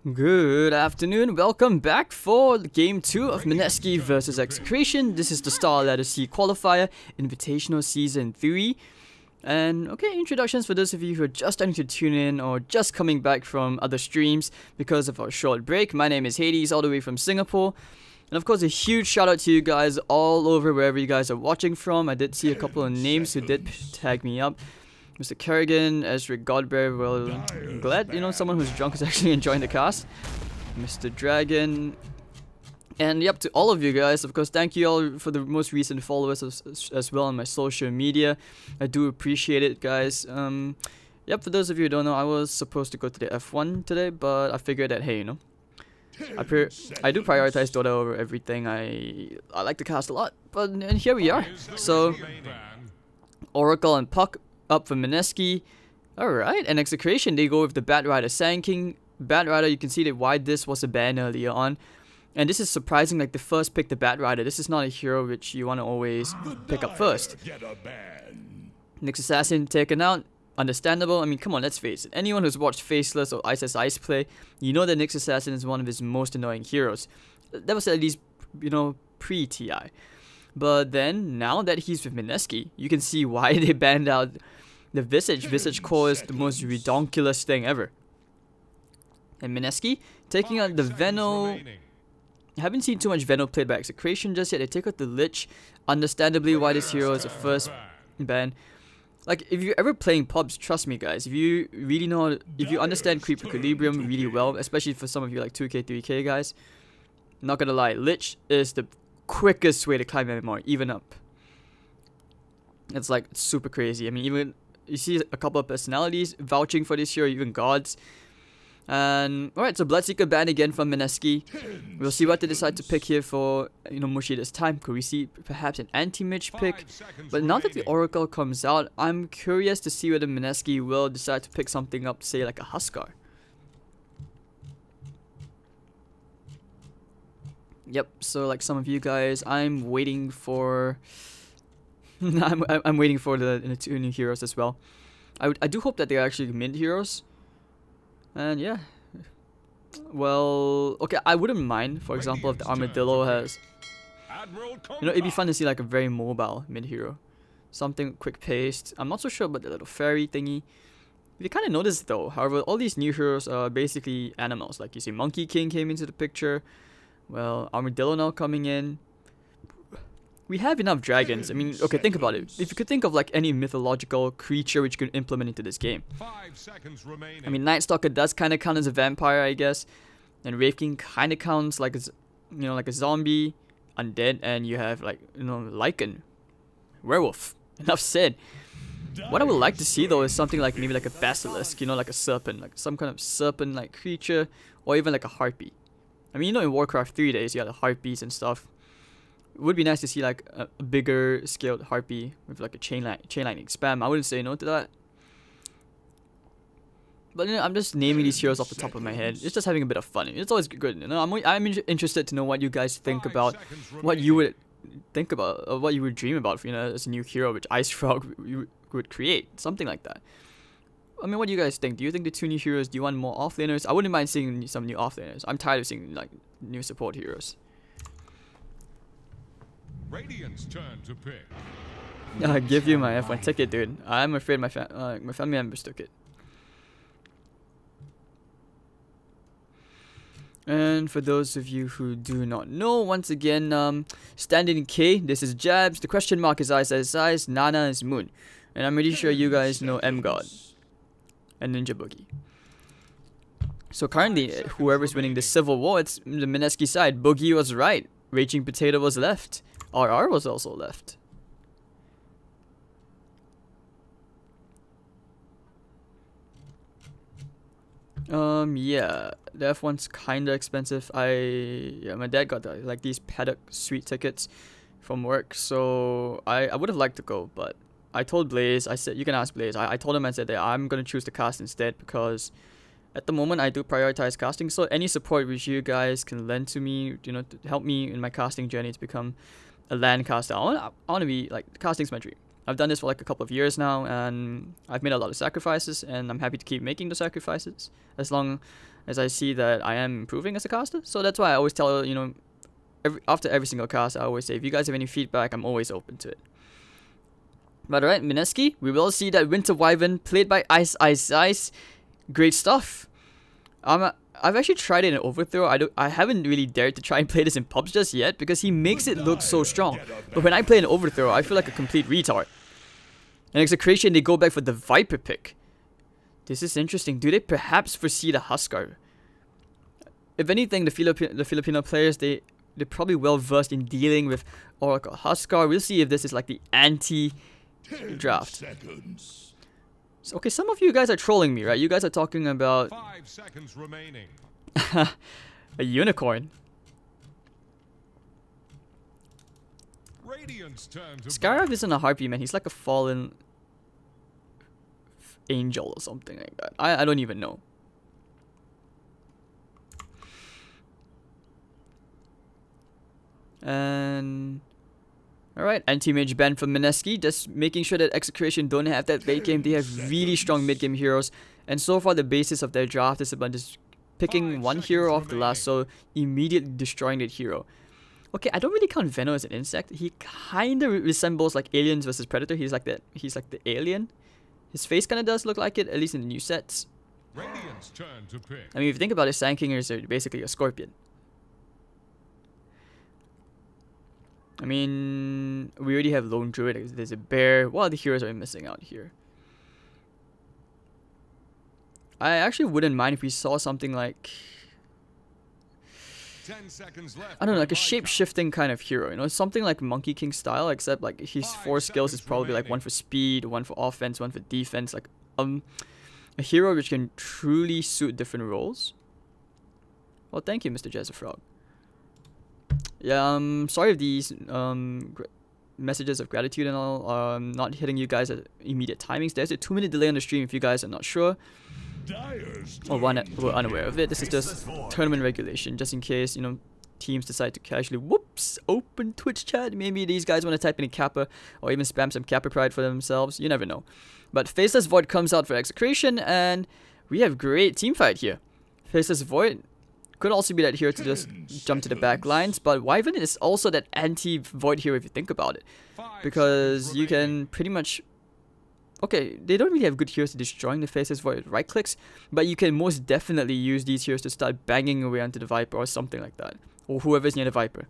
Good afternoon, welcome back for game 2 of Mineski vs XctN. This is the Star Ladder C Qualifier, Invitational Season 3. And okay, introductions for those of you who are just starting to tune in or just coming back from other streams because of our short break. My name is Hades, all the way from Singapore. And of course, a huge shout out to you guys all over wherever you guys are watching from. I did see a couple of names who did tag me up. Mr. Kerrigan, Ezra Godbear, well, I'm glad, someone who's drunk is actually enjoying the cast. Mr. Dragon. And yep, to all of you guys, of course, thank you all for the most recent followers as well on my social media. I do appreciate it, guys. Yep, for those of you who don't know, I was supposed to go to the F1 today, but I figured that, hey, I do prioritize Dota over everything. I like the cast a lot, and here we are. So, Oracle and Puck up for Mineski. Alright, and XctN, they go with the Bat Rider Sand King. Bat Rider, you can see that why this was a ban earlier on. And this is surprising, like the first pick, the Bat Rider. This is not a hero which you want to always pick up first. Nyx Assassin taken out. Understandable. I mean, come on, let's face it. Anyone who's watched Faceless or Ice play, you know that Nyx Assassin is one of his most annoying heroes. That was at least, pre-TI. But then, now that he's with Mineski, you can see why they banned out the Visage. Visage Core is the most redonkulous thing ever. And Mineski, taking out the Veno. I haven't seen too much Veno played by XctN just yet. They take out the Lich. Understandably why this hero is the first ban. Like, if you're ever playing pubs, trust me guys, if you really know, if you understand Creep Equilibrium really well, especially for some of you like 2k, 3k guys, not gonna lie, Lich is the quickest way to climb MMR, even up. It's like super crazy. I mean, even you see a couple of personalities vouching for this hero, even gods. And alright, so Bloodseeker ban again from Mineski. We'll see what they decide to pick here for Mushi this time. Could we see perhaps an anti-Mitch pick? But now that the Oracle comes out, I'm curious to see whether Mineski will decide to pick something up, say like a Huskar. Yep, so like some of you guys, I'm waiting for I'm waiting for the two new heroes as well. I do hope that they're actually mid heroes. And yeah. Well, okay, I wouldn't mind, for example, if the Armadillo has, it'd be fun to see like a very mobile mid hero. Something quick paced. I'm not so sure about the little fairy thingy. You kind of notice though, however, all these new heroes are basically animals. Like you see Monkey King came into the picture. Well, Armadillo now coming in. We have enough dragons. I mean, okay, think about it. If you could think of like any mythological creature which you could implement into this game. 5 seconds remaining. I mean, Night Stalker does kind of count as a vampire, I guess. And Wraith King kind of counts like a, like a zombie, undead, and you have like, Lycan, werewolf. Enough said. What I would like to see though is something like maybe like a basilisk, like a serpent, like some kind of serpent-like creature, or even like a harpy. I mean, in Warcraft 3 days, you had the harpies and stuff. It would be nice to see like a bigger scaled harpy with like a chain lightning spam. I wouldn't say no to that. But I'm just naming these heroes off the top of my head. It's just having a bit of fun. It's always good. I'm interested to know what you guys think about, what you would think about, or what you would dream about, as a new hero which Ice Frog would create, something like that. I mean, what do you guys think? Do you think the two new heroes? Do you want more offlaners? I wouldn't mind seeing some new offlaners. I'm tired of seeing like new support heroes. Radiant's turn to pick. I give you my F1 ticket, dude. I'm afraid my family members took it. And for those of you who do not know, once again, standing in K, this is Jabs. The question mark is Ice, Nana is Moon. And I'm pretty sure you guys know M-God and Ninja Boogie. So currently, whoever's winning the Civil War, it's the Mineski side. Boogie was right. Raging Potato was left. RR was also left. Yeah, the F1's kinda expensive. My dad got like these paddock suite tickets from work, so I would have liked to go, but I told Blaze, I said, you can ask Blaze, I told him, I said that I'm gonna choose the cast instead, because at the moment I do prioritize casting, so any support which you guys can lend to me, to help me in my casting journey to become a LAN caster. I want to be like, casting's my dream. I've done this for like a couple of years now, and I've made a lot of sacrifices, and I'm happy to keep making the sacrifices as long as I see that I am improving as a caster. So that's why I always tell, you know, after every single cast, I always say, if you guys have any feedback, I'm always open to it. But alright, Mineski, we will see that Winter Wyvern played by Ice Ice Ice. Great stuff. I've actually tried it in Overthrow. I haven't really dared to try and play this in pubs just yet because he makes it look so strong. But when I play in Overthrow, I feel like a complete retard. In Execration, they go back for the Viper pick. This is interesting. Do they perhaps foresee the Huskar? If anything, the Filipino players, they're probably well versed in dealing with Oracle Huskar. We'll see if this is like the anti-draft. So, okay, some of you guys are trolling me, right? You guys are talking about 5 seconds remaining. a unicorn. Radiant's turn to Skyrath isn't a harpy, man. He's like a fallen angel or something like that. I don't even know. And alright, anti-mage ban from Mineski, just making sure that Execration don't have that late game. They have really strong mid-game heroes, and so far the basis of their draft is about just picking one hero off the last, so immediately destroying that hero. Okay, I don't really count Venom as an insect. He kind of resembles like Aliens versus Predator. He's like the alien. His face kind of does look like it, at least in the new sets. Radiant's turn to pick. I mean, if you think about it, Sand Kingers are basically a scorpion. I mean, we already have Lone Druid. There's a bear. What other heroes are we missing out here? I actually wouldn't mind if we saw something like, 10 seconds left. I don't know, like a shape-shifting kind of hero, you know, something like Monkey King style, except like his 4 skills is probably like one for speed, one for offense, one for defense, like a hero which can truly suit different roles. Well, thank you, Mr. Jezefrog. Yeah, sorry if these messages of gratitude and all not hitting you guys at immediate timings. There's a 2-minute delay on the stream if you guys are not sure or were unaware of it. This is just tournament regulation, just in case, you know, teams decide to casually open Twitch chat. Maybe these guys want to type in a Kappa or even spam some Kappa Pride for themselves. You never know. But Faceless Void comes out for Execration, and we have great team fight here. Faceless Void could also be that hero to just jump to the back lines, but Wyvern is also that anti-Void hero if you think about it. Because you can pretty much... Okay, they don't really have good heroes to destroying the Faceless Void with right clicks, but you can most definitely use these heroes to start banging away onto the Viper or something like that. Or whoever's near the Viper.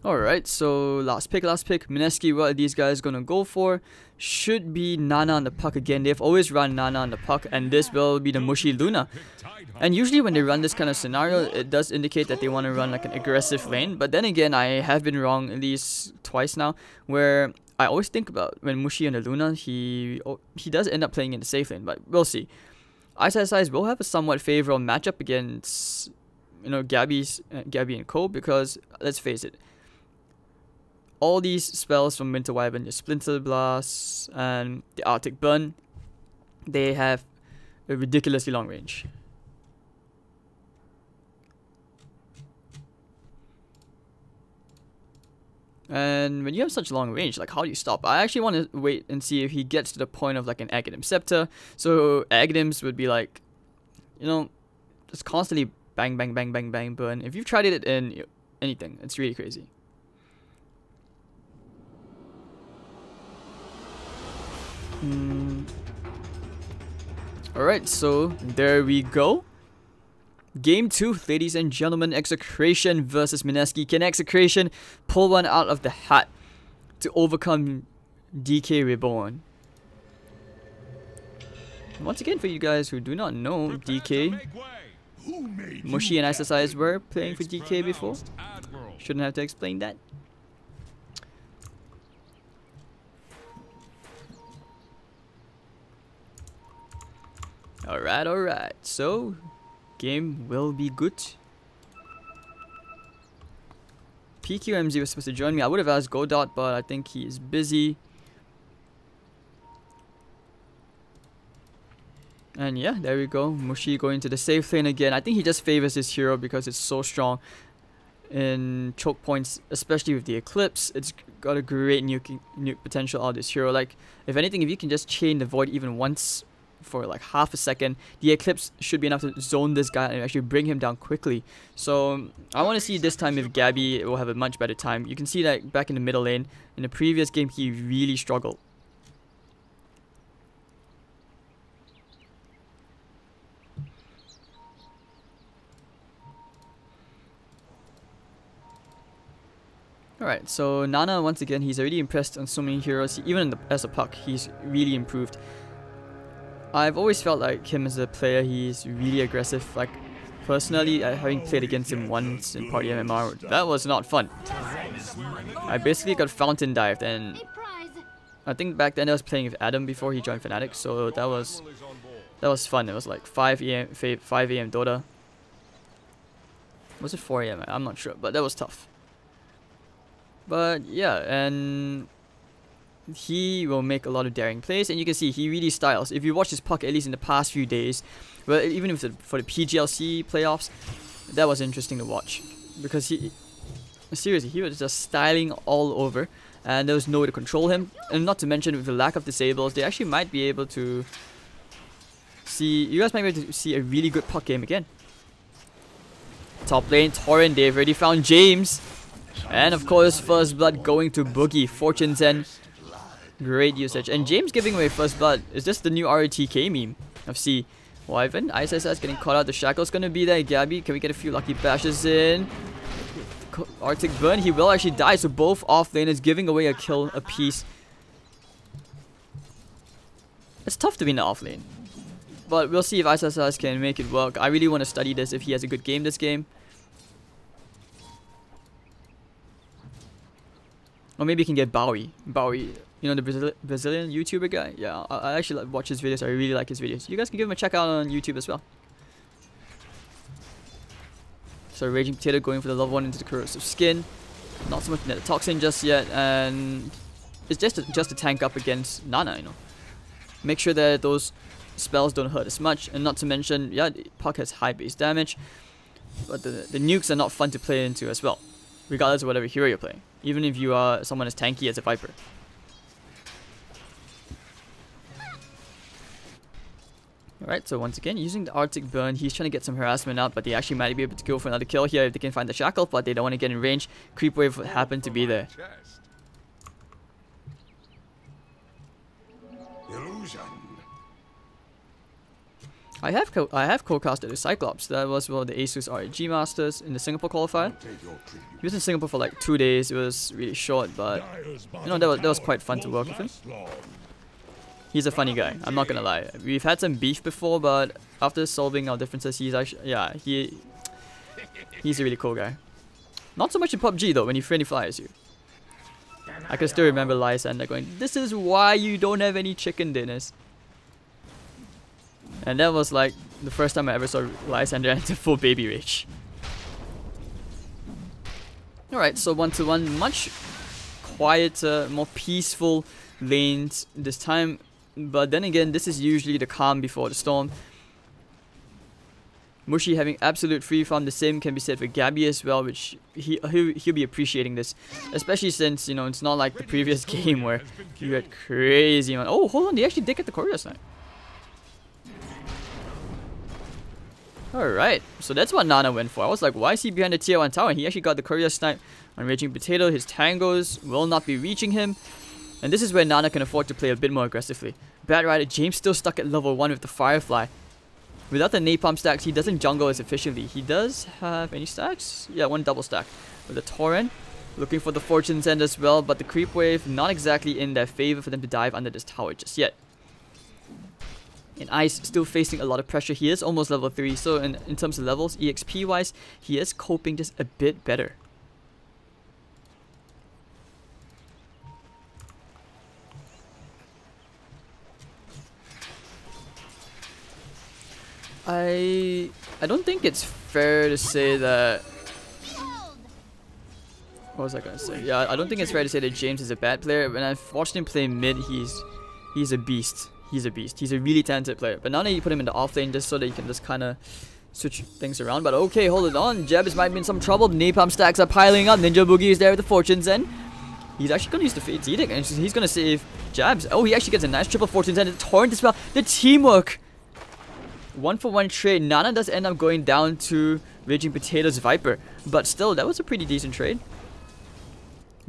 Alright, so last pick. Mineski, what are these guys gonna go for? Should be Nana on the puck again. They've always run Nana on the puck, and this will be the Mushy Luna. And usually when they run this kind of scenario, it does indicate that they want to run like an aggressive lane. But then again, I have been wrong at least twice now, where I always think about when Mushy on the Luna, he does end up playing in the safe lane, but we'll see. Ice will have a somewhat favorable matchup against, you know, Gabby and Co, because let's face it, all these spells from Winter Wyvern, the Splinter Blast and the Arctic Burn, they have a ridiculously long range. And when you have such long range, like, how do you stop? I actually want to wait and see if he gets to the point of like an Aghanim Scepter. So Aghanims would be like, you know, just constantly bang, bang, bang, bang, bang, burn. If you've tried it in anything, it's really crazy. Alright, so there we go. Game 2, ladies and gentlemen. Execration versus Mineski. Can Execration pull one out of the hat to overcome DK Reborn? Once again, for you guys who do not know, DK, Mushy and SSIs were playing for DK before. Shouldn't have to explain that. Alright, so game will be good. PQMZ was supposed to join me. I would have asked Godot, but I think he is busy. And yeah, there we go. Mushi going to the safe lane again. I think he just favors his hero because it's so strong in choke points, especially with the Eclipse. It's got a great nuke potential out of this hero. Like, if anything, if you can just chain the Void even once for like half a second, the Eclipse should be enough to zone this guy and actually bring him down quickly. So I want to see this time if Gabby will have a much better time. You can see that back in the middle lane, in the previous game, he really struggled. Alright, so Nana, once again, he's already impressed on so many heroes. Even as a puck, he's really improved. I've always felt like him as a player, he's really aggressive. Like, personally, having played against him once in Party MMR, that was not fun. I basically got fountain dived, and I think back then I was playing with Adam before he joined Fnatic, so that was fun. It was like 5 AM Dota. Was it 4 AM? I'm not sure, but that was tough. But yeah, and he will make a lot of daring plays, and you can see he really styles. If you watch his puck, at least in the past few days, well, even if for the PGLC playoffs, that was interesting to watch, because he seriously, he was just styling all over, and there was no way to control him. And not to mention, with the lack of disables, they actually might be able to see. You guys might be able to see a really good puck game again. Top lane, Torrent. They've already found James. And of course, First Blood going to Boogie. Fortune's End. Great usage. And James giving away First Blood. Is this the new RTK meme of C? Wyvern, ISS getting caught out. The Shackle's gonna be there. Gabby, can we get a few lucky bashes in? Arctic Burn, he will actually die. So both off laners giving away a kill apiece. It's tough to be in the off lane. But we'll see if ISS can make it work. I really want to study this if he has a good game this game. Or maybe you can get Bowie. Bowie, you know, the Brazilian YouTuber guy? Yeah, I actually watch his videos. I really like his videos. You guys can give him a check out on YouTube as well. So Raging Potato going for the level 1 into the Corrosive Skin. Not so much Net Toxin just yet. And it's just to tank up against Nana, you know. Make sure that those spells don't hurt as much. And not to mention, yeah, Puck has high base damage. But the nukes are not fun to play into as well, regardless of whatever hero you're playing. Even if you are someone as tanky as a Viper. Alright, so once again, using the Arctic Burn, he's trying to get some harassment out, but they actually might be able to go for another kill here if they can find the Shackle, but they don't want to get in range. Creep Wave happened to be there. Illusion. I have co-casted a Cyclops. That was one of the ASUS RAG Masters in the Singapore qualifier. He was in Singapore for like 2 days. It was really short, but you know, that was quite fun to work with him. He's a funny guy, I'm not gonna lie. We've had some beef before, but after solving our differences, he's actually, yeah, he's a really cool guy. Not so much in PUBG though, when he friendly fires you. I can still remember Lysander going, "This is why you don't have any chicken dinners." And that was like the first time I ever saw Lysander enter full baby rage. Alright, so 1-1, much quieter, more peaceful lanes this time. But then again, this is usually the calm before the storm. Mushi having absolute free farm. The same can be said for Gabby as well, which he'll be appreciating this. Especially since, you know, it's not like the previous game where you had crazy amount. Oh, hold on, they actually did get the Courier Snipe. Alright, so that's what Nana went for. I was like, why is he behind the tier 1 tower? And he actually got the Courier Snipe on Raging Potato. His tangos will not be reaching him. And this is where Nana can afford to play a bit more aggressively. Bad Rider, James still stuck at level 1 with the Firefly. Without the Napalm stacks, he doesn't jungle as efficiently. He does have any stacks? Yeah, 1 double stack. With the Torrent, looking for the Fortune's End as well. But the Creep Wave, not exactly in their favor for them to dive under this tower just yet. And Ice still facing a lot of pressure. He is almost level 3, so in terms of levels, EXP wise, he is coping just a bit better. I don't think it's fair to say that... What was I gonna say? Yeah, I don't think it's fair to say that James is a bad player. When I've watched him play mid, he's a beast. he's a beast. He's a really talented player. But now that you put him in the off lane just so that you can just kind of switch things around. But okay, hold it on. Jebs might be in some trouble. The napalm stacks are piling up. Ninja Boogie is there with the Fortune's End. He's actually going to use the Fate's Edict, and he's going to save Jabs. Oh, he actually gets a nice triple Fortune's End. The Torrent as well. The teamwork. 1-for-1 trade. Nana does end up going down to Raging Potato's Viper. But still, that was a pretty decent trade.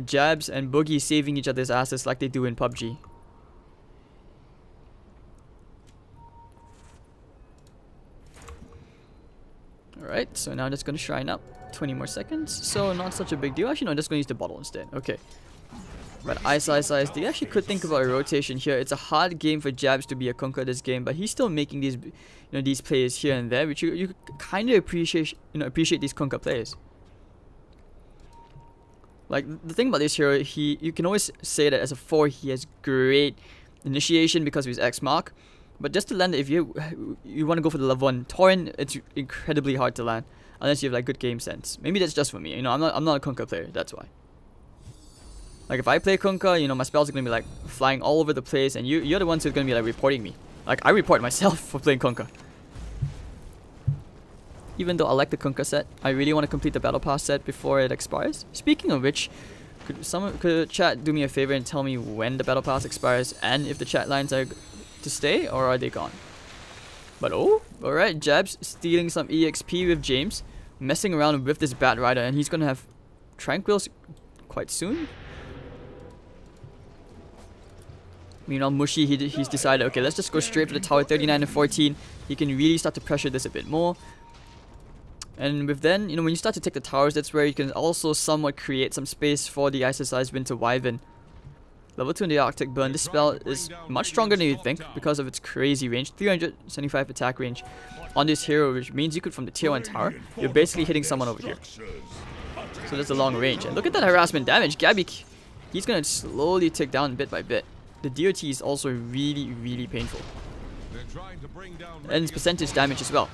Jabs and Boogie saving each other's asses like they do in PUBG. Alright, so now I'm just going to shrine up. 20 more seconds, so not such a big deal. Actually, no, I'm just going to use the bottle instead. Okay. But Ice, they actually could think about a rotation here. It's a hard game for Jabs to be a Kunkka this game, but he's still making these, these plays here and there, which you kind of appreciate, appreciate these Kunkka plays. Like, the thing about this hero, you can always say that as a 4, he has great initiation because of his X mark. But just to land it, if you want to go for the level 1 Torrent, it's incredibly hard to land. Unless you have like good game sense. Maybe that's just for me. I'm not a Kunkka player, that's why. Like if I play Kunkka, my spells are gonna be like flying all over the place, and you're the ones who's gonna be like reporting me. Like I report myself for playing Kunkka. Even though I like the Kunkka set, I really want to complete the Battle Pass set before it expires. Speaking of which, could chat do me a favor and tell me when the Battle Pass expires and if the chat lines are to stay or are they gone? But oh, alright, Jabs stealing some EXP with James, messing around with this Bat Rider, and he's gonna have Tranquils quite soon. Meanwhile, Mushy, he's decided, okay, let's just go straight for the tower, 39 and 14. He can really start to pressure this a bit more. And with then, when you start to take the towers, that's where you can also somewhat create some space for the Ice Winter Wyvern. Level 2 in the Arctic Burn. This spell is much stronger than you think because of its crazy range. 375 attack range on this hero, which means you could, from the tier 1 tower, you're basically hitting someone over here. So that's a long range. And look at that harassment damage. Gabby, he's going to slowly tick down bit by bit. The DOT is also really, really painful. And it's percentage damage as well.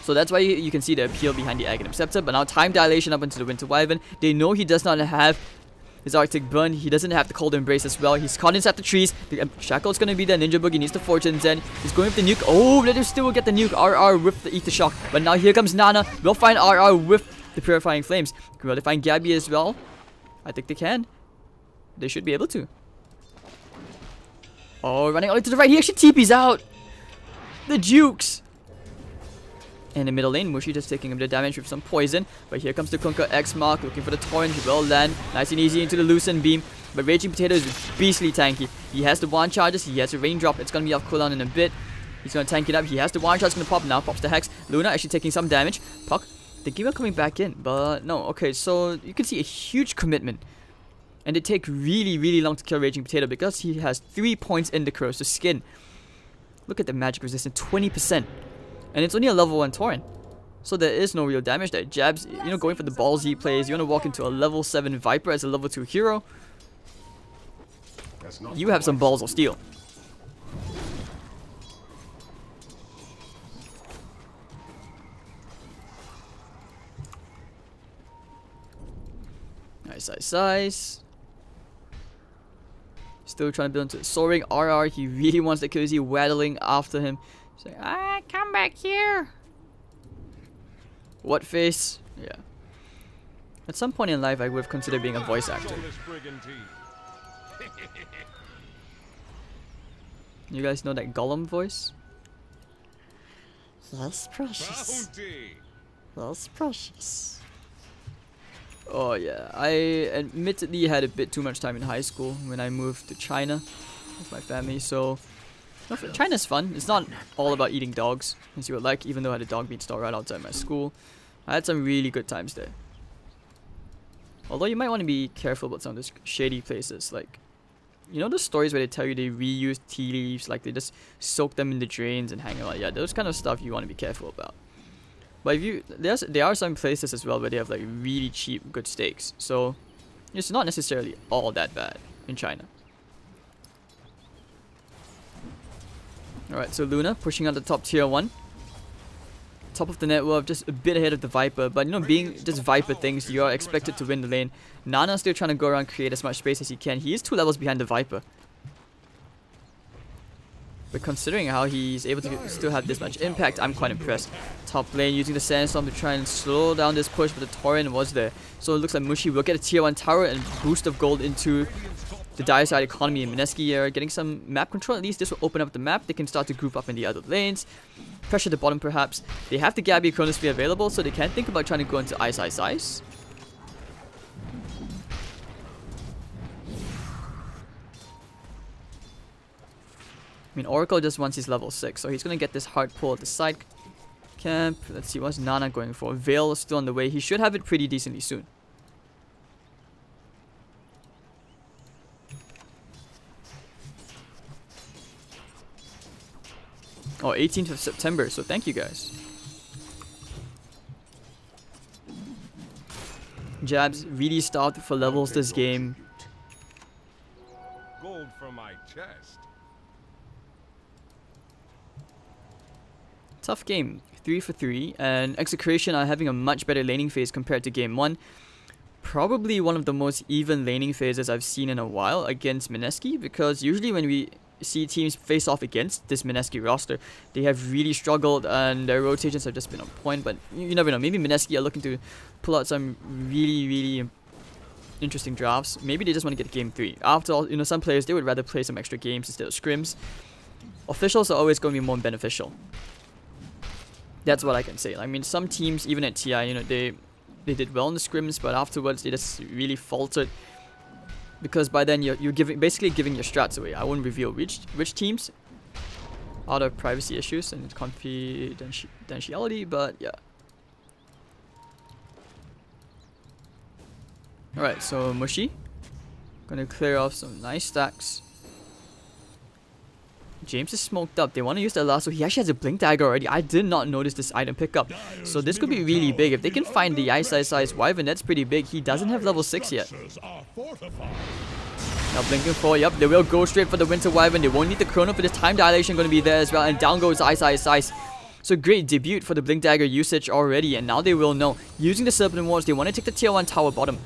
So that's why you can see the appeal behind the Aghanim Scepter. But now time dilation up into the Winter Wyvern. They know he does not have his Arctic Burn. He doesn't have the Cold Embrace as well. He's caught inside the trees. The Shackle's gonna be there. Ninja Boogie needs the Fortune's End. He's going with the nuke. Oh, let him still get the nuke. RR with the Ether Shock. But now here comes Nana. We'll find RR with the Purifying Flames. Will they find Gabby as well? I think they can. They should be able to. Oh, running all the way to the right. He actually TP's out. The Jukes. In the middle lane, Mushy just taking him the damage with some poison. But here comes the Kunkka X Mark looking for the Torrent. He will land nice and easy into the Lucent Beam. But Raging Potato is beastly tanky. He has the wand charges. He has a raindrop. It's going to be off cooldown in a bit. He's going to tank it up. He has the wand charge. It's going to pop now. Pops the Hex. Luna actually taking some damage. Puck, they keep on coming back in. But no, okay. So you can see a huge commitment. And they take really, really long to kill Raging Potato because he has 3 points in the Corrosive Skin. Look at the magic resistance. 20%. And it's only a level 1 Torrent. So there is no real damage there. Jabs, going for the ballsy plays. You want to walk into a level 7 Viper as a level 2 hero. You have some balls of steel. Nice. Still trying to build into soaring RR. He really wants the kills. He's waddling after him. Saying, come back here. What face? Yeah. At some point in life, I would have considered being a voice actor. You guys know that Gollum voice? Yes, precious. Yes, precious. Oh yeah, I admittedly had a bit too much time in high school when I moved to China with my family, so China's fun. It's not all about eating dogs, as you would like, even though I had a dog meat stall right outside my school. I had some really good times there. Although you might want to be careful about some of those shady places, like, those stories where they tell you they reuse tea leaves, like they just soak them in the drains and hang out. Yeah, those kind of stuff you want to be careful about. But there are some places as well where they have like really cheap good steaks, so it's not necessarily all that bad in China. Alright, so Luna pushing out the top tier 1. Top of the net worth, just a bit ahead of the Viper. But being just Viper things, you are expected to win the lane. Nana's still trying to go around, create as much space as he can. He is 2 levels behind the Viper. But considering how he's able to still have this much impact, I'm quite impressed. Top lane using the Sandstorm to try and slow down this push, but the Torrent was there. So it looks like Mushi will get a tier 1 tower and boost of gold into the dire side economy. And Mineski are getting some map control. At least this will open up the map. They can start to group up in the other lanes. Pressure the bottom perhaps. They have the Gabby Chronosphere available, so they can think about trying to go into Ice. I mean, Oracle just wants his level 6, so he's going to get this hard pull at the side camp. Let's see, what's Nana going for? Veil is still on the way. He should have it pretty decently soon. Oh, 18th of September, so thank you guys. Jabs really starved for levels this game. Gold from my chest. Tough game, 3 for 3, and XctN are having a much better laning phase compared to game 1. Probably one of the most even laning phases I've seen in a while against Mineski, because usually when we see teams face off against this Mineski roster, they have really struggled and their rotations have just been on point, but you never know. Maybe Mineski are looking to pull out some really interesting drafts. Maybe they just want to get game 3. After all, you know, some players, they would rather play some extra games instead of scrims. Officials are always going to be more beneficial. That's what I can say. I mean, some teams, even at TI, you know, they did well in the scrims, but afterwards they just really faltered. Because by then you're basically giving your strats away. I won't reveal which teams out of privacy issues and confidentiality, but yeah. Alright, so Mushi gonna clear off some nice stacks. James is smoked up. They want to use their lasso. He actually has a blink dagger already. I did not notice this item pickup. So this could be really big. If they can find the Ice Wyvern, that's pretty big. He doesn't have level 6 yet. Now blinking forward. Yep, they will go straight for the Winter Wyvern. They won't need the Chrono for this time dilation going to be there as well. And down goes Ice. So great debut for the blink dagger usage already. And now they will know. Using the Serpent Wards, they want to take the tier 1 tower bottom.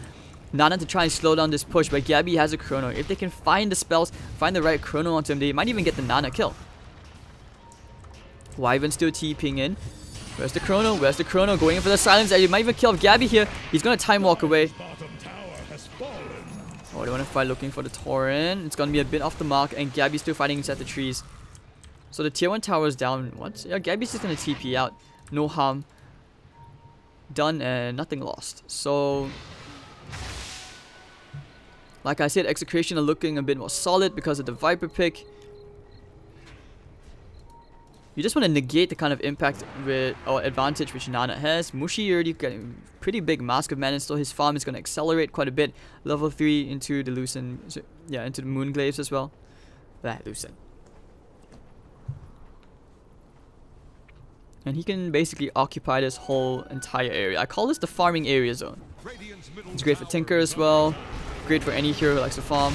Nana to try and slow down this push, but Gabby has a Chrono. If they can find the spells, find the right Chrono onto him, they might even get the Nana kill. Wyvern still TPing in. Where's the Chrono? Where's the Chrono? Going in for the silence. He might even kill Gabby here. He's going to time walk away. Oh, they want to fight looking for the Torrent. It's going to be a bit off the mark, and Gabby's still fighting inside the trees. So the tier 1 tower is down. What? Yeah, Gabby's just going to TP out. No harm done and nothing lost. So like I said, XctN are looking a bit more solid because of the Viper pick. You just want to negate the kind of impact with or advantage which Nana has. Mushi already getting pretty big Mask of Mana, so his farm is going to accelerate quite a bit. Level 3 into the Lucent, yeah, into the Moonglaves as well. Lucent. And he can basically occupy this whole entire area. I call this the farming area zone. It's great for Tinker as well. Great for any hero who likes to farm.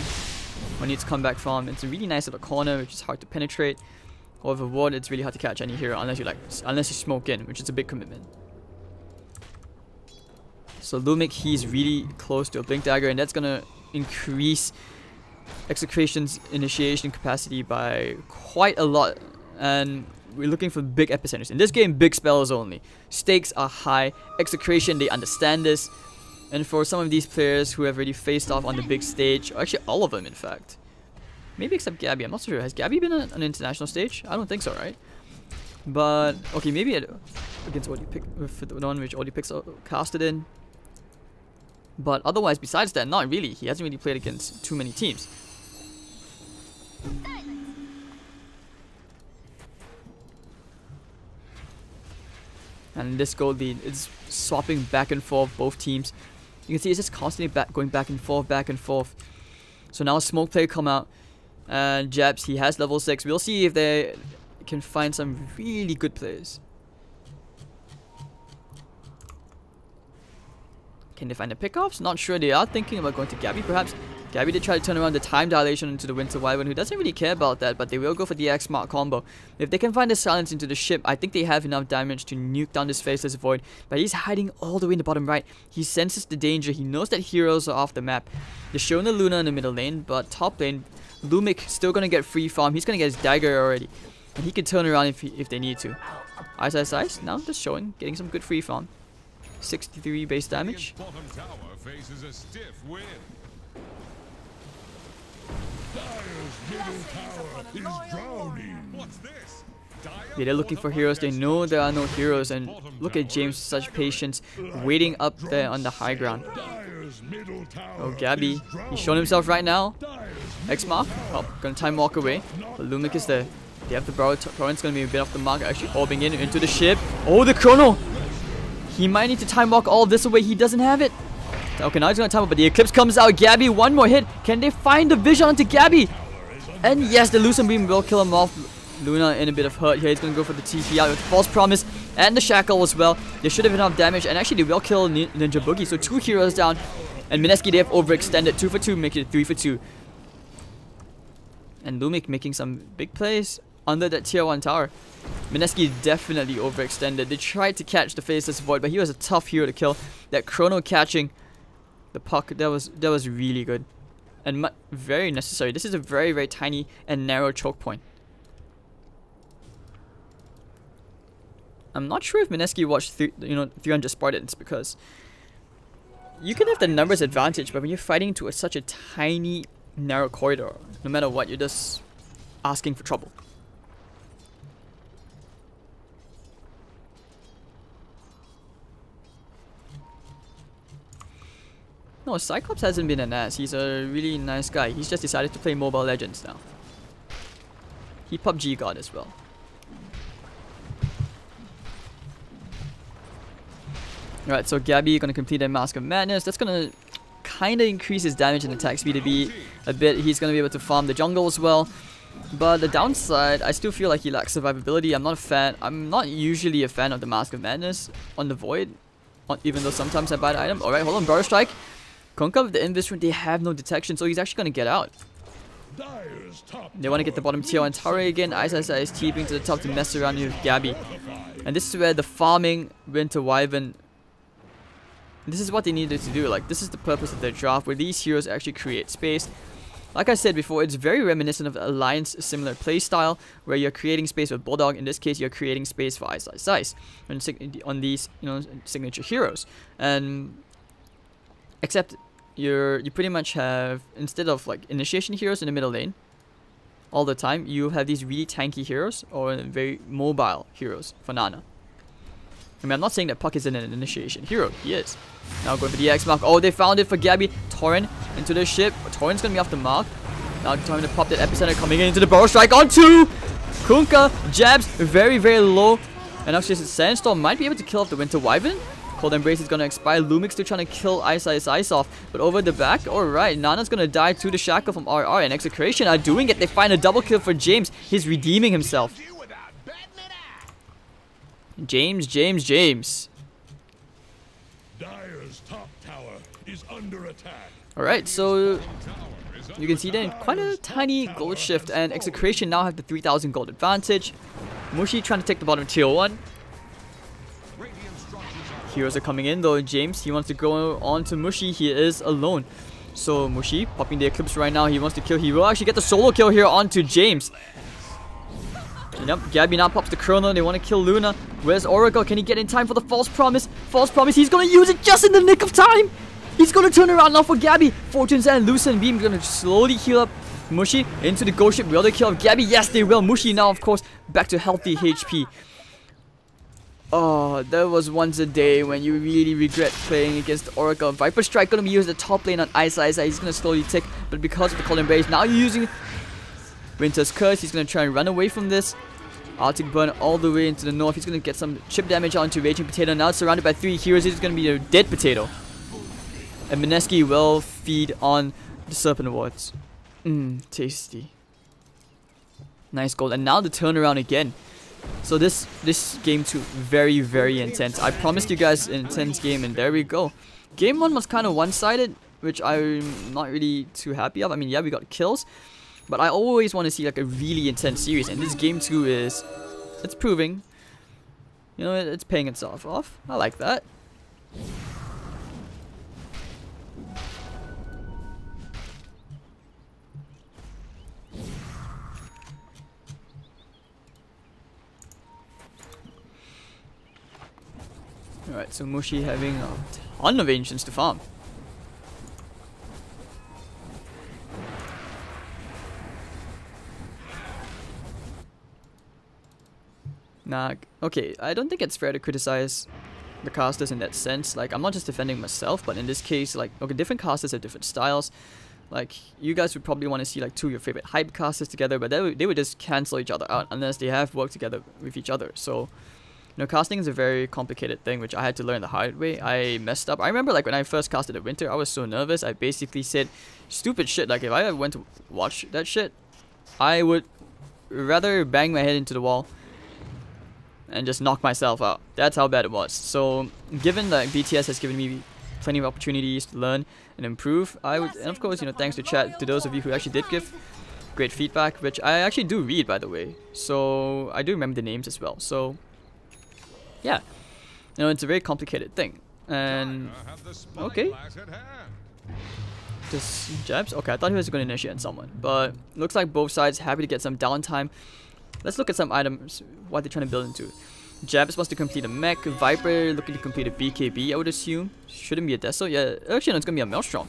When needs comeback farm. It's a really nice little corner which is hard to penetrate. However, ward, it's really hard to catch any hero unless you smoke in, which is a big commitment. So Lumik, he's really close to a blink dagger, and that's gonna increase XctN's initiation capacity by quite a lot. And we're looking for big epicenters. In this game, big spells only. Stakes are high. XctN, they understand this. And for some of these players who have already faced off on the big stage, or actually all of them in fact. Maybe except Gabby, I'm not so sure. Has Gabby been on an international stage? I don't think so, right? But, okay, maybe against OD with the one which OD picks casted in. But otherwise, besides that, not really. He hasn't really played against too many teams. And this gold lead is swapping back and forth, both teams. You can see it's just constantly going back and forth. So now Smoke Play come out. And Jabs, he has level 6. We'll see if they can find some really good players. Can they find the pickoffs? Not sure. They are thinking about going to Gabby perhaps. Gabby did try to turn around the time dilation into the Winter Wyvern, who doesn't really care about that, but they will go for the X-Mark combo. If they can find the silence into the ship, I think they have enough damage to nuke down this Faceless Void. But he's hiding all the way in the bottom right. He senses the danger. He knows that heroes are off the map. They're showing the Luna in the middle lane, but top lane, Lumik still gonna get free farm. He's gonna get his dagger already. And he can turn around if they need to. Ice. Now just showing. Getting some good free farm. 63 base damage. Bottom tower faces a stiff wind. What's this? Yeah, they're looking for heroes. They know there are no heroes. And look at James, such patience, waiting up there on the high ground. Oh, Gabby. He's shown himself right now. X-Mark. Oh, gonna time walk away. But Lumik is there. They have the barrel. Torrent's gonna be a bit off the mark. Actually orbing in into the ship. Oh, the chrono! He might need to time walk all this away. He doesn't have it. Okay, now he's gonna time it, but the eclipse comes out. Gabby, one more hit. Can they find the vision onto Gabby? And yes, the Lucent Beam will kill him off. Luna in a bit of hurt here. He's gonna go for the TP out with False Promise and the Shackle as well. They should have enough damage, and actually they will kill Ninja Boogie. So 2 heroes down. And Mineski, they have overextended. 2 for 2, making it 3 for 2. And Lumik making some big plays under that tier 1 tower. Mineski definitely overextended. They tried to catch the Faceless Void, but he was a tough hero to kill. That chrono catching the puck, that was really good. And very necessary. This is a very, very tiny and narrow choke point. I'm not sure if Mineski watched 300 Spartans, because you can have the numbers advantage, but when you're fighting to such a tiny, narrow corridor, no matter what, you're just asking for trouble. No, Cyclops hasn't been an ass. He's a really nice guy. He's just decided to play Mobile Legends now. He PUBG God as well. Alright, so Gabby gonna complete that Mask of Madness. That's gonna kinda increase his damage and attack speed a bit. He's gonna be able to farm the jungle as well. But the downside, I still feel like he lacks survivability. I'm not a fan. I'm not usually a fan of the Mask of Madness on the Void, even though sometimes I buy the item. Alright, hold on, Burrow Strike. Kunkka with the Invis, they have no detection, so he's actually gonna get out. They want to get the bottom tier 1 tower again. Ice is TPing to the top to mess around with Gabby. And this is where the farming Winter Wyvern, this is what they needed to do. Like, this is the purpose of their draft, where these heroes actually create space. Like I said before, it's very reminiscent of the Alliance similar playstyle, where you're creating space with Bulldog. In this case, you're creating space for Ice on these, signature heroes. And except you pretty much have, instead of like initiation heroes in the middle lane all the time, you have these really tanky heroes or very mobile heroes for Nana. I mean, I'm not saying that Puck isn't an initiation hero. He is. Now going for the X-Mark. Oh, they found it for Gabby. Torrent into the ship. Torrent's going to be off the mark. Now time to pop that Epicenter, coming into the Burrow Strike on 2. Kunkka jabs very, very low. And actually, Sandstorm might be able to kill off the Winter Wyvern. Cold Embrace is going to expire. Lumik's still trying to kill Ice off. But over the back, alright, Nana's going to die to the Shackle from RR, and XctN are doing it. They find a double kill for James. He's redeeming himself. James. Dire's top tower is under attack. Alright, so you can see that quite a tiny gold shift, and XctN now have the 3000 gold advantage. Mushi trying to take the bottom tier 1. Heroes are coming in though. James, he wants to go on to Mushi. He is alone. So Mushi popping the Eclipse right now. He wants to kill. He will actually get the solo kill here onto James. Yep, Gabby now pops the Chrono. They want to kill Luna. Where's Oracle? Can he get in time for the False Promise? False Promise. He's going to use it just in the nick of time. He's going to turn around now for Gabby. Fortune's and Lucent Beam going to slowly heal up Mushi into the ghost ship. Will they kill Gabby? Yes, they will. Mushi now, of course, back to healthy HP. Oh, there was once a day when you really regret playing against Oracle. Viper Strike going to be used at the top lane on Ice. He's going to slowly tick, but because of the Cold Embrace, now you're using Winter's Curse. He's going to try and run away from this. Arctic Burn all the way into the north. He's going to get some chip damage onto Raging Potato. Now it's surrounded by 3 heroes. He's going to be a dead potato. And Mineski will feed on the Serpent Wards. Tasty. Nice gold. And now the turnaround again. So this game 2, very, very intense. I promised you guys an intense game, and there we go. Game 1 was kind of one-sided, which I'm not really too happy of. I mean, yeah, we got kills, but I always want to see like a really intense series, and this game 2 it's proving, it's paying itself off. I like that. Alright, so Mushi having a ton of ancients to farm. Nah, okay, I don't think it's fair to criticize the casters in that sense. Like, I'm not just defending myself, but in this case, like, okay, different casters have different styles. Like, you guys would probably want to see like 2 of your favorite hype casters together, but they would just cancel each other out unless they have worked together with each other. So, you know, casting is a very complicated thing, which I had to learn the hard way. I messed up. I remember like when I first casted the Winter, I was so nervous. I basically said stupid shit. Like, if I ever went to watch that shit, I would rather bang my head into the wall and just knock myself out. That's how bad it was. So, given that BTS has given me plenty of opportunities to learn and improve, I would, and of course, you know, thanks to chat, to those of you who actually did give great feedback, which I actually do read, by the way. So, I do remember the names as well. So, yeah. You know, it's a very complicated thing. And, okay. Just jabs? Okay, I thought he was going to initiate on someone. But, looks like both sides happy to get some downtime. Let's look at some items, what they're trying to build into. Jabs wants to complete a mech. Viper looking to complete a BKB, I would assume. Shouldn't be a Deso. Yeah, actually, no, it's going to be a Maelstrom.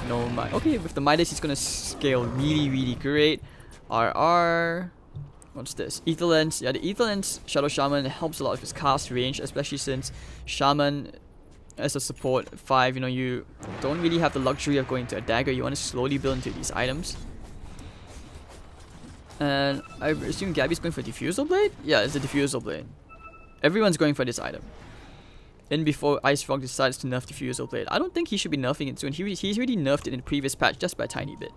No, okay, with the Midas, he's going to scale really, really great. RR. What's this? Ether Lens. Yeah, the Ether Lens Shadow Shaman helps a lot with his cast range, especially since Shaman, as a support 5, you know, you don't really have the luxury of going to a dagger. You want to slowly build into these items. And I assume Gabby's going for Diffusal Blade? Yeah, it's a Diffusal Blade. Everyone's going for this item. Then before Ice Frog decides to nerf Diffusal Blade. I don't think he should be nerfing it soon. He's already nerfed it in the previous patch just by a tiny bit.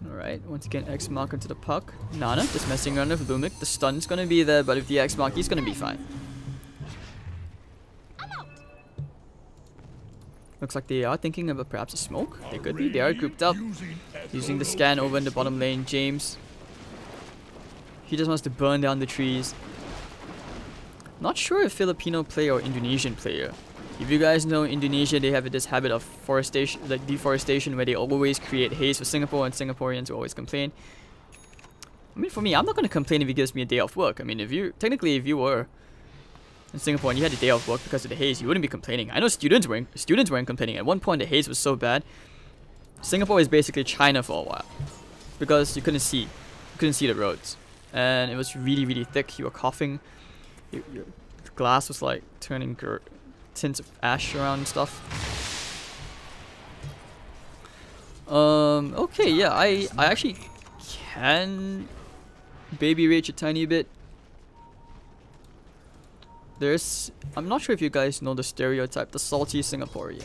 Alright, once again X mark onto the puck. Nana just messing around with Lumik. The stun's gonna be there, but with the X mark he's gonna be fine. Looks like they are thinking about perhaps a smoke. They could be. They are grouped up. Using the scan over in the bottom lane. James. He just wants to burn down the trees. Not sure if Filipino player or Indonesian player. If you guys know Indonesia, they have this habit of forestation, like deforestation, where they always create haze for Singapore, and Singaporeans will always complain. I mean, for me, I'm not going to complain if he gives me a day off work. I mean, if you were in Singapore and you had a day off work because of the haze, you wouldn't be complaining. I know students weren't complaining. At one point, the haze was so bad. Singapore is basically China for a while because you couldn't see the roads, and it was really, really thick. You were coughing. The glass was like turning tints of ash around and stuff. Okay, yeah, I actually can baby rage a tiny bit. I'm not sure if you guys know the stereotype, the salty Singaporean.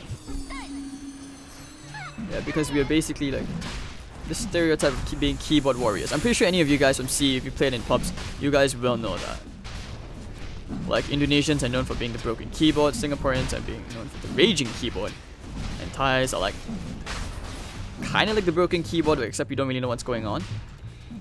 Yeah, because we are basically like the stereotype of being keyboard warriors. I'm pretty sure any of you guys from C, if you played in pubs, you guys will know that. Like, Indonesians are known for being the broken keyboard, Singaporeans are being known for the raging keyboard, and Thais are like kind of like the broken keyboard, except you don't really know what's going on.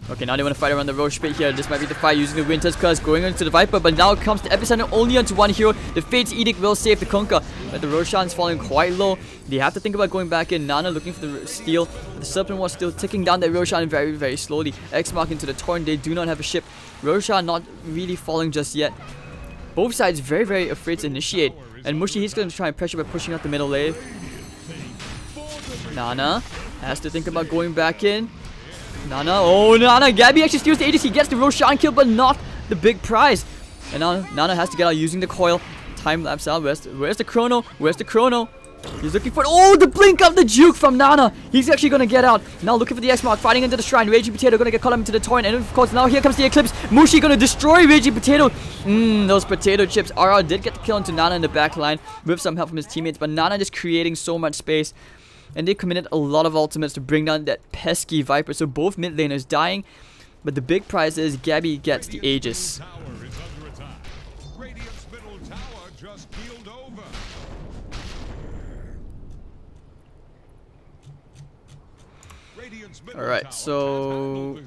Okay, now they want to fight around the Roche pit here. This might be the fight using the Winter's Curse, going into the Viper, but now it comes to Epicenter only onto one hero. The Fate's Edict will save the Kunkka, but the Roshan's falling quite low. They have to think about going back in. Nana looking for the steal. The Serpent was still ticking down that Roshan very, very slowly. X mark into the Torn. They do not have a ship. Roshan not really falling just yet. Both sides very, very afraid to initiate. And Mushi, he's going to try and pressure by pushing out the middle lane. Nana has to think about going back in. Nana, Gabby actually steals the ADC, gets the Roshan kill, but not the big prize. And now Nana has to get out using the coil. Time lapse out. Where's the chrono? Where's the chrono? He's looking for the blink of the juke from Nana. He's actually gonna get out. Now looking for the X mark, fighting into the shrine. Raging Potato gonna get caught up into the torrent, and of course now here comes the Eclipse. Mushi gonna destroy Raging Potato. Those potato chips. RR did get the kill into Nana in the back line with some help from his teammates, but Nana just creating so much space. And they committed a lot of ultimates to bring down that pesky Viper. So both mid laners dying. But the big prize is Gabby gets the Aegis. Alright, so...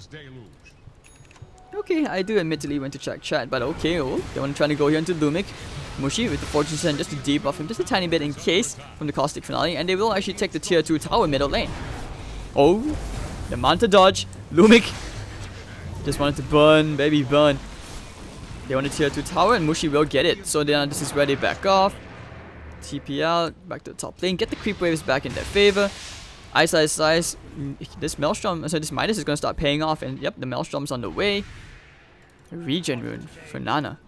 Okay, I do admittedly went to check chat, but okay, they want to try to go here into Lumik. Mushi with the Fortune Send just to debuff him just a tiny bit in case from the Caustic Finale, and they will actually take the tier 2 tower middle lane. The Manta dodge. Lumik just wanted to burn, baby burn. They want to tier 2 tower and Mushi will get it. So then this is where they back off. TP out, back to the top lane, get the creep waves back in their favor. Ice. This Maelstrom, so this Midas is going to start paying off, and yep, the Maelstrom's on the way. Regen rune for Nana.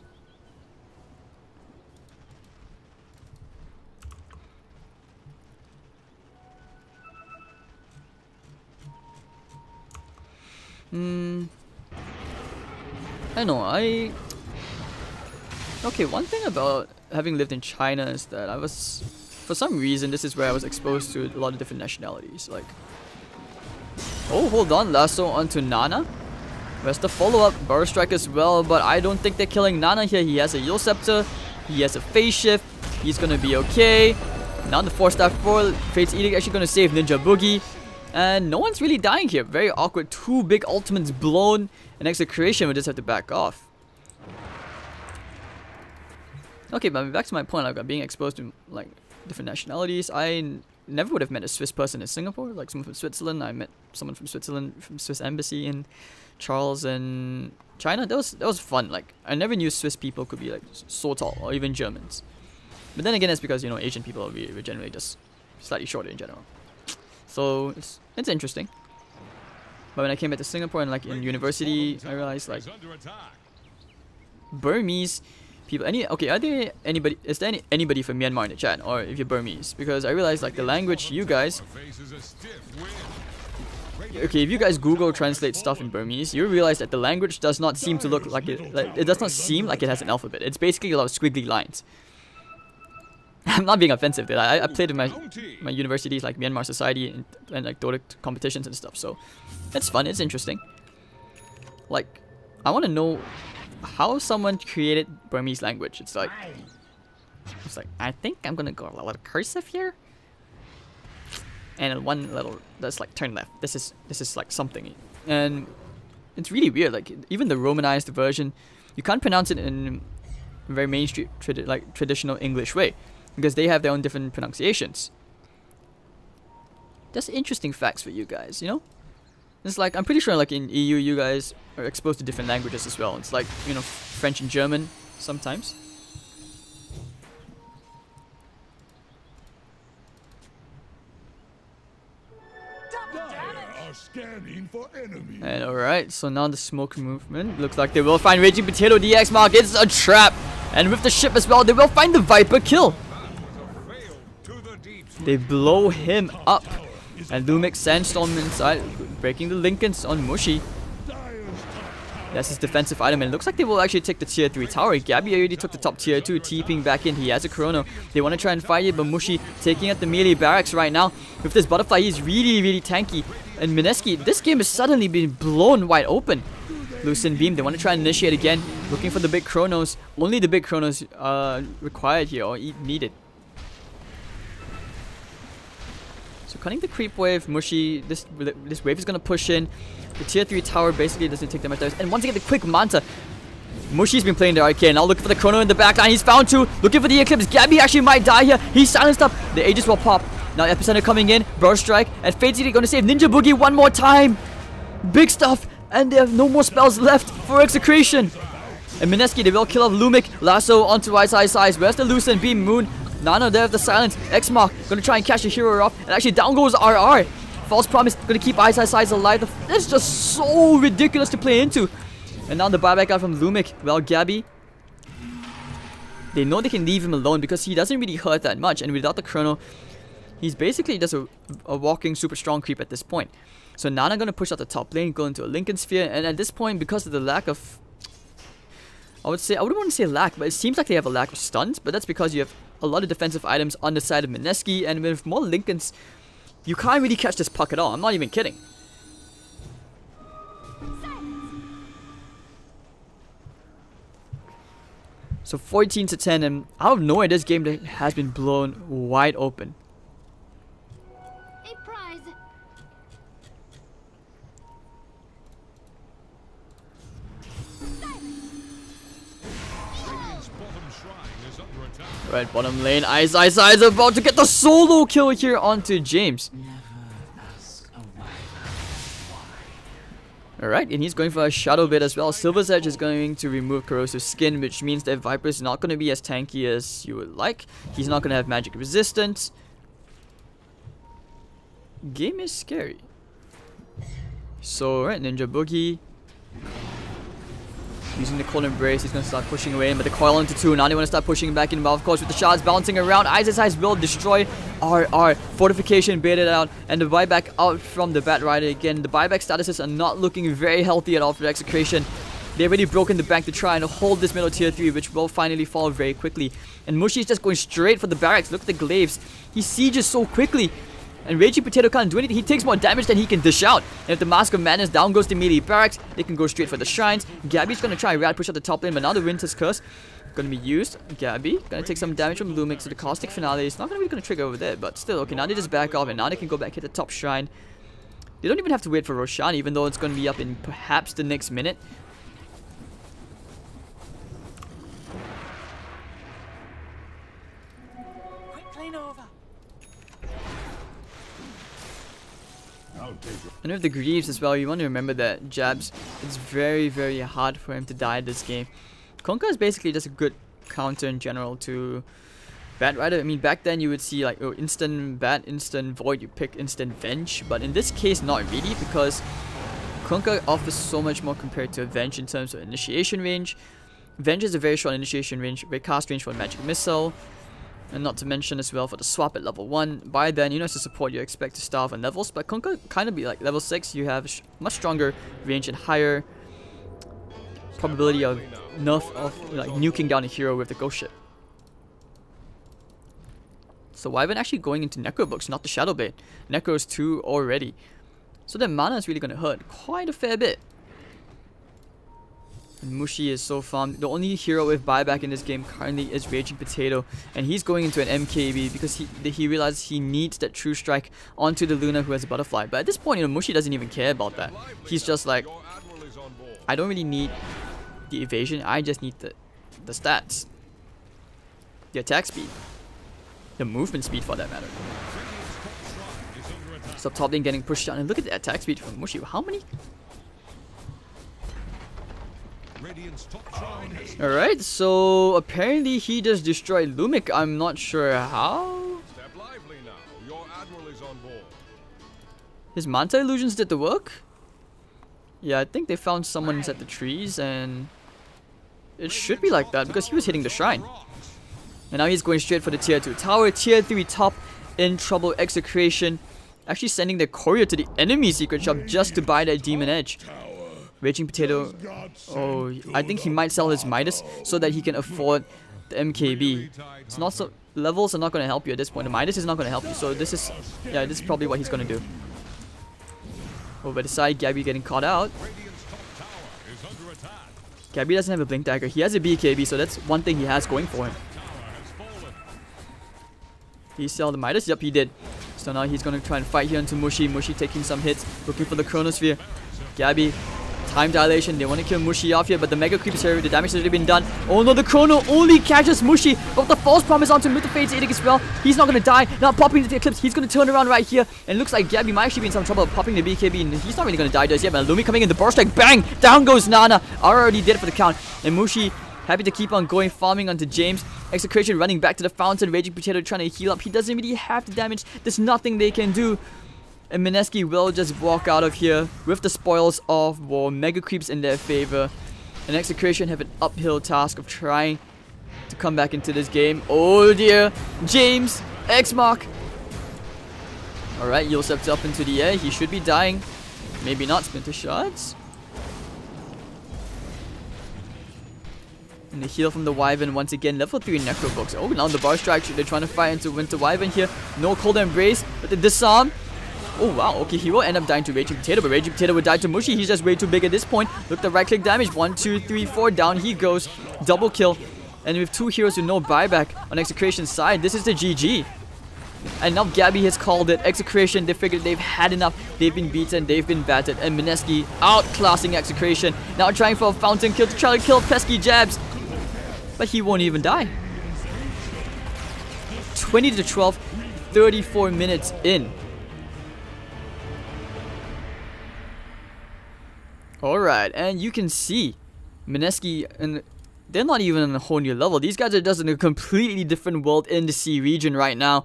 I know, okay, one thing about having lived in China is that I was, for some reason, this is where I was exposed to a lot of different nationalities. Like, oh, hold on, lasso onto Nana. Where's the follow-up? Burrow Strike as well, but I don't think they're killing Nana here. He has a Yule Scepter, he has a Phase Shift, he's gonna be okay. Now the 4-star 4, Fate's Edict actually gonna save Ninja Boogie. And no one's really dying here. Very awkward. 2 big ultimates blown, and XctN will just have to back off. Okay, but back to my point, like being exposed to like different nationalities. I never would have met a Swiss person in Singapore, like someone from Switzerland. I met someone from Switzerland, from Swiss Embassy in Charles and China. That was fun. Like I never knew Swiss people could be like so tall, or even Germans. But then again, it's because, you know, Asian people are generally just slightly shorter in general. So it's interesting. But when I came back to Singapore and like in university, I realized like Burmese people. Are there anybody? Is there anybody from Myanmar in the chat, or if you're Burmese? Because I realized like the language you guys. Okay, if you guys Google translate stuff in Burmese, you realize that the language does not seem to look like it. Like, it does not seem like it has an alphabet. It's basically a lot of squiggly lines. I'm not being offensive, dude. I played in my universities like Myanmar Society and like Dota competitions and stuff. So it's fun. It's interesting. Like, I want to know how someone created Burmese language. It's like I think I'm gonna go a little cursive here, and one little that's like turn left. This is like something, and it's really weird. Like even the Romanized version, you can't pronounce it in a very mainstream traditional English way, because they have their own different pronunciations. Just interesting facts for you guys, you know? It's like, I'm pretty sure like in EU you guys are exposed to different languages as well. It's like, you know, French and German sometimes. Scanning for enemies. And alright, so now the smoke movement. Looks like they will find Raging Potato. The X mark, it's a trap. And with the ship as well, they will find the Viper kill. They blow him up. And Lumik Sandstorm inside, breaking the Lincolns on Mushi. That's his defensive item, and it looks like they will actually take the tier 3 tower. Gabby already took the top tier 2, TPing back in. He has a chrono. They want to try and fight it, but Mushi taking out the melee barracks right now. With this butterfly, he's really tanky. And Mineski, this game has suddenly been blown wide open. Lucent Beam, they want to try and initiate again. Looking for the big chronos. Only the big chronos are required here, or needed. So cutting the creep wave, Mushi, this wave is going to push in. The tier 3 tower basically doesn't take that much damage. And once again, the quick Manta. Mushi's been playing the arcane. Now looking for the chrono in the backline. He's found 2. Looking for the eclipse. Gabby actually might die here. He's silenced up. The Aegis will pop. Now Epicenter coming in. Burrow Strike. And Fate's Edict going to save Ninja Boogie one more time. Big stuff. And they have no more spells left for XctN. And Mineski, they will kill off Lumik. Lasso onto Ice. Where's the Lucent Beam? Moon. Nano there with the silence. X-Mark gonna try and catch the hero off. And actually down goes RR. False Promise gonna keep Ice alive. That's just so ridiculous to play into. And now the buyback out from Lumik. Well, Gabby, they know they can leave him alone because he doesn't really hurt that much. And without the chrono, he's basically just a walking super strong creep at this point. So Nana gonna push out the top lane, go into a Lincoln Sphere. And at this point, because of the lack of, I wouldn't want to say lack, but it seems like they have a lack of stuns. But that's because you have a lot of defensive items on the side of Mineski, and with more Lincolns, you can't really catch this puck at all. I'm not even kidding. So 14-10, and out of nowhere, this game has been blown wide open. A prize. Right, bottom lane, Ice about to get the solo kill here onto James. Alright, and he's going for a Shadow Bait as well. Silver's Edge is going to remove Corrosive Skin, which means that Viper is not going to be as tanky as you would like. He's not going to have magic resistance. Game is scary. So, right, Ninja Boogie. Using the Cold Embrace, he's going to start pushing away, but the coil into 2. Now they want to start pushing back in, well, of course, with the shards bouncing around. Isis Eyes will destroy RR. Fortification baited out, and the buyback out from the Bat Rider again. The buyback statuses are not looking very healthy at all for Execration. They've already broken the bank to try and hold this middle tier 3, which will finally fall very quickly. And Mushi is just going straight for the barracks. Look at the glaives. He sieges so quickly. And Raging Potato can't do anything. He takes more damage than he can dish out. And if the Mask of Madness down goes to melee barracks, they can go straight for the shrines. Gabby's gonna try and rat push out the top lane, but now the Winter's Curse gonna be used. Gabby gonna take some damage from Lumix, so the Caustic Finale is not gonna be gonna trigger over there, but still, okay, now they just back off and now they can go back hit the top shrine. They don't even have to wait for Roshan, even though it's gonna be up in perhaps the next minute. And with the Greaves as well, you want to remember that Jabs, it's very, very hard for him to die this game. Kunkka is basically just a good counter in general to Bat Rider. I mean, back then you would see like, oh, instant Bat, instant Void, you pick instant Venge. But in this case, not really, because Kunkka offers so much more compared to Venge in terms of initiation range. Venge is a very short initiation range, very cast range for Magic Missile. And not to mention as well for the swap at level 1. By then, you know, as a support, you expect to starve on levels. But Kunkka kind of be like level 6, you have much stronger range and higher probability of nerf of like nuking down a hero with the ghost ship. So Wyvern actually going into Necro books, not the Shadow Bait. Necro's 2 already. So that mana is really going to hurt quite a fair bit. And Mushi is so farmed. The only hero with buyback in this game currently is Raging Potato. And he's going into an MKB because he realizes he needs that True Strike onto the Luna who has a Butterfly. But at this point, you know, Mushi doesn't even care about that. He's just like, I don't really need the evasion. I just need the stats. The attack speed. The movement speed for that matter. So top lane getting pushed down. And look at the attack speed from Mushi. How many? Alright, so apparently he just destroyed Lumic. I'm not sure how. His Manta illusions did the work? Yeah, I think they found someone at the trees and it should be like that because he was hitting the shrine. And now he's going straight for the tier 2 tower. Tier 3 top in trouble. Execration actually sending their courier to the enemy secret shop just to buy that Demon Edge. Raging Potato, oh, I think he might sell his Midas so that he can afford the MKB. It's not so, levels are not going to help you at this point. The Midas is not going to help you, so this is, yeah, this is probably what he's going to do. Over the side, Gabby getting caught out. Gabby doesn't have a Blink Dagger. He has a BKB, so that's one thing he has going for him. Did he sell the Midas? Yep, he did. So now he's going to try and fight here into Mushi. Mushi taking some hits, looking for the Chronosphere. Gabby. Time dilation, they want to kill Mushi off here, but the Mega Creep is here, the damage has already been done. Oh no, the Chrono only catches Mushi, but the false promise onto Myth of Fate's Edict as well. He's not going to die, now popping the Eclipse, he's going to turn around right here, and looks like Gabby might actually be in some trouble popping the BKB, and he's not really going to die just yet, but Lumi coming in, the burst strike, bang! Down goes Nana, already did it for the count, and Mushi happy to keep on going, farming onto James. Execration running back to the fountain, Raging Potato trying to heal up, he doesn't really have the damage, there's nothing they can do. And Mineski will just walk out of here with the spoils of war. Mega Creeps in their favor. And Execration have an uphill task of trying to come back into this game. Oh dear. James. X-Mark. Alright, Yosep's up into the air. He should be dying. Maybe not. Splinter Shards. And the heal from the Wyvern once again. Level 3 Necro Books. Oh, now the Bar Strike. They're trying to fight into Winter Wyvern here. No Cold Embrace. But the Disarm. Oh wow, okay, he will end up dying to Raging Potato, but Raging Potato would die to Mushi. He's just way too big at this point. Look at the right click damage. 1, 2, 3, 4. Down he goes. Double kill. And with 2 heroes with no buyback on Execration's side, this is the GG. And now Gabby has called it. Execration, they figured they've had enough. They've been beaten, they've been battered. And Mineski outclassing Execration. Now trying for a fountain kill to try to kill pesky Jabs. But he won't even die. 20 to 12, 34 minutes in. Alright, and you can see Mineski, and they're not even on a whole new level. These guys are just in a completely different world in the C region right now.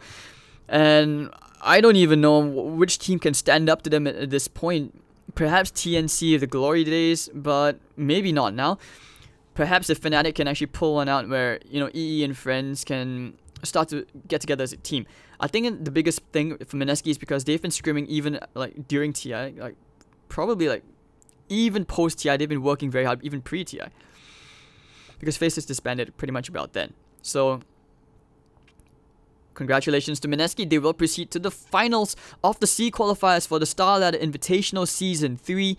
And I don't even know which team can stand up to them at this point. Perhaps TNC of the glory days, but maybe not now. Perhaps if Fnatic can actually pull one out where, you know, EE and friends can start to get together as a team. I think the biggest thing for Mineski is because they've been scrimming even like during TI, like probably like even post TI, they've been working very hard, even pre TI, because Faceless disbanded pretty much about then. So congratulations to Mineski. They will proceed to the finals of the C qualifiers for the Star Ladder Invitational Season 3.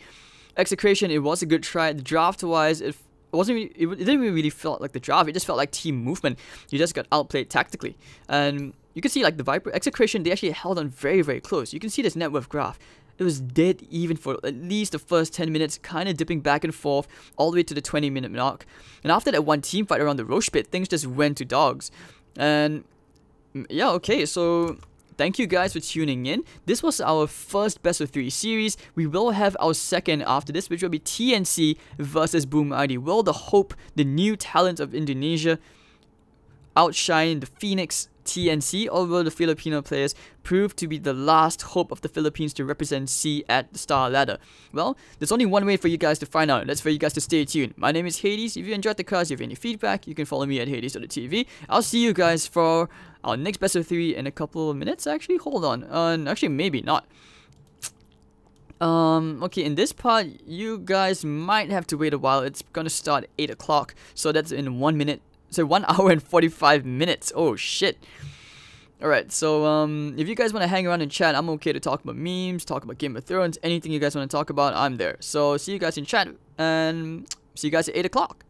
XctN, it was a good try. Draft-wise, it didn't really feel like the draft. It just felt like team movement. You just got outplayed tactically. And you can see like the Viper, XctN, they actually held on very, very close. You can see this net worth graph. It was dead even for at least the first 10 minutes, kind of dipping back and forth all the way to the 20-minute mark. And after that one team fight around the Roche pit, things just went to dogs. And yeah, okay, so thank you guys for tuning in. This was our first best of 3 series. We will have our second after this, which will be TNC versus Boom ID. Will the Hope, the new talent of Indonesia, outshine the Phoenix TNC, or will the Filipino players prove to be the last hope of the Philippines to represent C at the Star Ladder? Well, there's only one way for you guys to find out. That's for you guys to stay tuned. My name is Hades. If you enjoyed the cast, if you have any feedback, you can follow me at Hades.tv. I'll see you guys for our next best of 3 in a couple of minutes. Actually, hold on. Actually, maybe not. Okay, in this part, you guys might have to wait a while. It's gonna start at 8 o'clock, so that's in 1 minute. So 1 hour and 45 minutes. Oh shit. Alright, so if you guys want to hang around and chat, I'm okay to talk about memes, talk about Game of Thrones, anything you guys want to talk about, I'm there. So see you guys in chat, and see you guys at 8 o'clock.